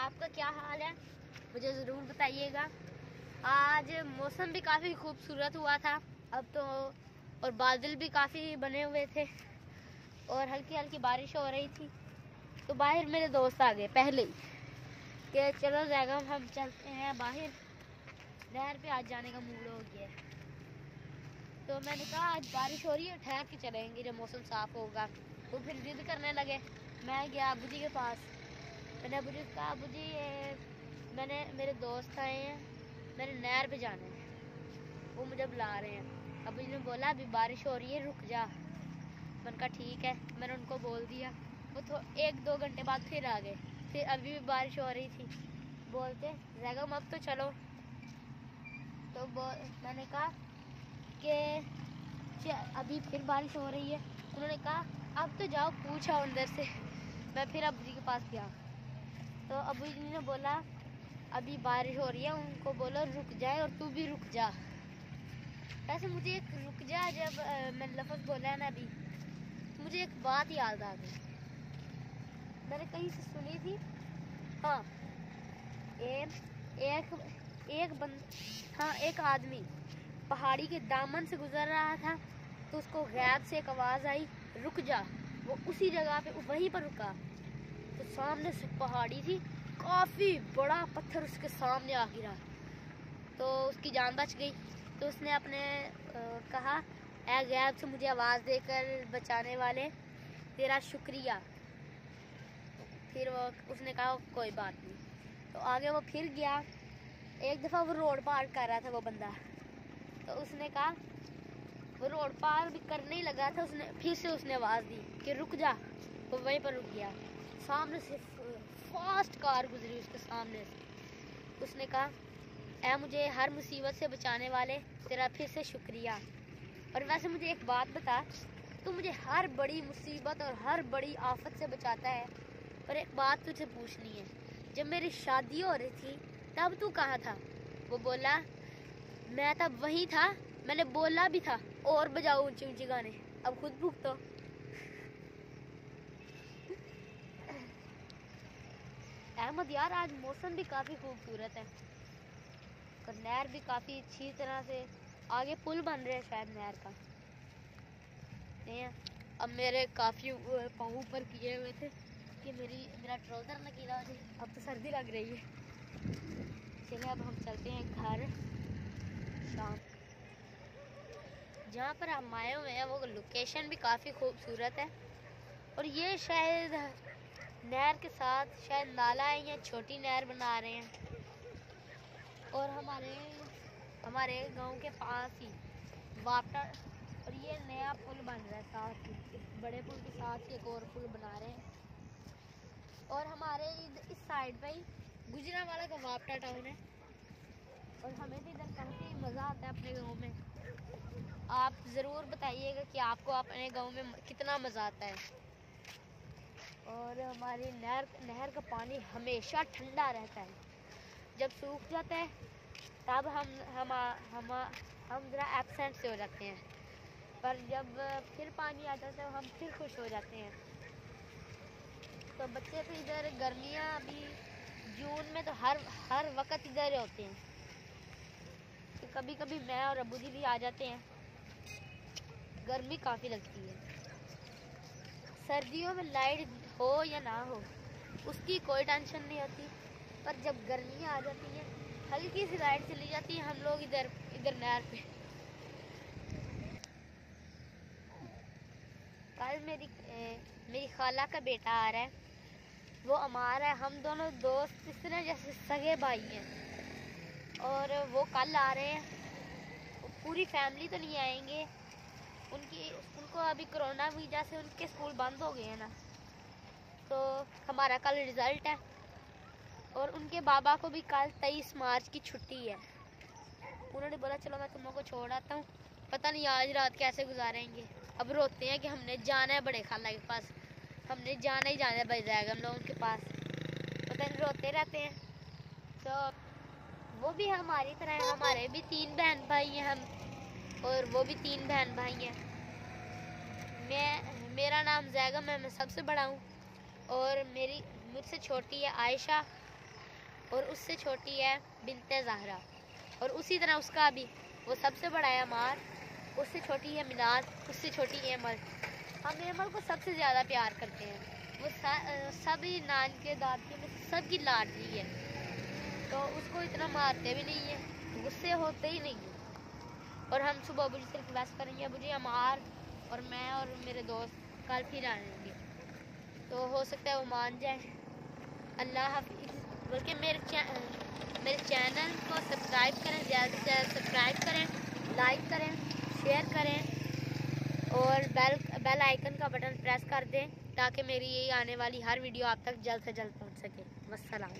आपका क्या हाल है, मुझे ज़रूर बताइएगा। आज मौसम भी काफ़ी खूबसूरत हुआ था अब तो, और बादल भी काफ़ी बने हुए थे और हल्की हल्की बारिश हो रही थी। तो बाहर मेरे दोस्त आ गए पहले ही कि चलो जैगम हम चलते हैं बाहर, नहर पे आज जाने का मूड हो गया है। तो मैंने कहा आज बारिश हो रही है, ठहर के चलेंगे जब मौसम साफ़ होगा। तो फिर जिद करने लगे। मैं गया अबू जी के पास। मैंने अबू जी को कहा, अबू जी मेरे दोस्त आए हैं, मैंने नहर पे जाना है, वो मुझे बुला रहे हैं। अबू जी ने बोला अभी बारिश हो रही है, रुक जा। मैंने कहा ठीक है, मैंने उनको बोल दिया। वो तो 1-2 घंटे बाद फिर आ गए। फिर अभी भी बारिश हो रही थी। बोलते जैगम अब तो चलो। तो मैंने कहा कि अभी फिर बारिश हो रही है। उन्होंने कहा अब तो जाओ, पूछो अंदर से। मैं फिर अबू जी के पास गया। तो अबू जी ने बोला अभी बारिश हो रही है, उनको बोलो रुक जाए और तू भी रुक जा। वैसे मुझे एक रुक जा जब मैंने लफ्ज़ बोला है ना अभी, तो मुझे एक बात याद आ गई, मैंने कहीं से सुनी थी। हाँ, एक आदमी पहाड़ी के दामन से गुजर रहा था, तो उसको गैब से एक आवाज़ आई, रुक जा। वो उसी जगह पे वहीं पर रुका। तो सामने से पहाड़ी थी, काफ़ी बड़ा पत्थर उसके सामने आ गिरा। तो उसकी जान बच गई। तो उसने अपने कहा, ऐ गैब से मुझे आवाज़ देकर बचाने वाले, तेरा शुक्रिया। फिर उसने कहा कोई बात नहीं। तो आगे वो फिर गया। एक दफ़ा वो रोड पार कर रहा था वो बंदा। तो उसने कहा, वो रोड पार भी करने ही लगा था, फिर से उसने आवाज़ दी कि रुक जा। वो वहीं पर रुक गया। सामने से फास्ट कार गुजरी उसके सामने से। उसने कहा, ऐ मुझे हर मुसीबत से बचाने वाले, तेरा फिर से शुक्रिया। और वैसे मुझे एक बात बता, तू मुझे हर बड़ी मुसीबत और हर बड़ी आफत से बचाता है, पर एक बात तुझे पूछनी है, जब मेरी शादी हो रही थी तब तू कहाँ था? वो बोला, मैं तब वहीं था, मैंने बोला भी था और बजाओ ऊंचे ऊंचे गाने, अब खुद भुगतो। अहमद यार, आज मौसम भी काफ़ी खूबसूरत है और नहर भी काफ़ी अच्छी तरह से, आगे पुल बन रहे हैं शायद नहर का। अब मेरे काफ़ी पाँव ऊपर किए हुए थे कि मेरा ट्राउज़र न गीला हो जाए। अब तो सर्दी लग रही है। चलिए अब हम चलते हैं घर। शाम जहाँ पर हम आए हुए हैं वो लोकेशन भी काफ़ी खूबसूरत है, और ये शायद नहर के साथ शायद नाला है या छोटी नहर बना रहे हैं। और हमारे गांव के पास ही वापटा, और ये नया पुल बन रहा है साथ ही, इस बड़े पुल के साथ ही एक और पुल बना रहे हैं। और हमारे इस साइड पे ही गुजरांवाला का वापटा टाउन है, और हमें भी इधर काफ़ी मज़ा आता है अपने गांव में। आप ज़रूर बताइएगा कि आपको अपने गांव में कितना मज़ा आता है। और हमारी नहर का पानी हमेशा ठंडा रहता है। जब सूख जाता है तब हम ज़रा एब्सेंट से हो जाते हैं, पर जब फिर पानी आ जाता है हम फिर खुश हो जाते हैं। तो बच्चे तो इधर गर्मियाँ अभी जून में तो हर वक्त इधर होते हैं। तो कभी कभी मैं और अबू जी भी आ जाते हैं। गर्मी काफ़ी लगती है। सर्दियों में लाइट हो या ना हो उसकी कोई टेंशन नहीं होती, पर जब गर्मियाँ आ जाती हैं हल्की सी लाइट चली जाती है, हम लोग इधर नहर पे। कल मेरी खाला का बेटा आ रहा है, वो अमार है। हम दोनों दोस्त इस तरह जैसे सगे भाई हैं, और वो कल आ रहे हैं। पूरी फैमिली तो नहीं आएंगे, उनको अभी कोरोना वीजा से उनके स्कूल बंद हो गए हैं ना। तो हमारा कल रिज़ल्ट है, और उनके बाबा को भी कल 23 मार्च की छुट्टी है। उन्होंने बोला चलो मैं तुम लोग को छोड़ आता हूँ, पता नहीं आज रात कैसे गुजारेंगे। अब रोते हैं कि हमने जाना है बड़े खाला के पास, हमने जाना ही जाना है भाई जैगम लोगों के पास, पता नहीं रोते रहते हैं। तो वो भी हमारी तरह है, हमारे भी 3 बहन भाई हैं हम, और वो भी 3 बहन भाई हैं। मेरा नाम जैगम है, मैं सबसे बड़ा हूँ, और मुझसे छोटी है आयशा, और उससे छोटी है बिनते ज़हरा, और उसी तरह उसका भी वो सबसे बड़ा है अमार, उससे छोटी है मिनाज, उससे छोटी है एमल। हम एमल को सबसे ज़्यादा प्यार करते हैं, वो सभी नान के दादी में सबकी लाडली है, तो उसको इतना मारते भी नहीं है, गुस्से होते ही नहीं है। और हम सुबह अबू जी से रिक्वेस्ट करेंगे, अबू जी हमार और मैं और मेरे दोस्त कल फिर आएंगे, तो हो सकता है वो मान जाए। अल्लाह हाफिज़। बल्कि मेरे चैनल को सब्सक्राइब करें, ज़्यादा से ज़्यादा सब्सक्राइब करें, लाइक करें, शेयर करें और बेल आइकन का बटन प्रेस कर दें ताकि मेरी यही आने वाली हर वीडियो आप तक जल्द से जल्द पहुंच सके। वस्सलाम।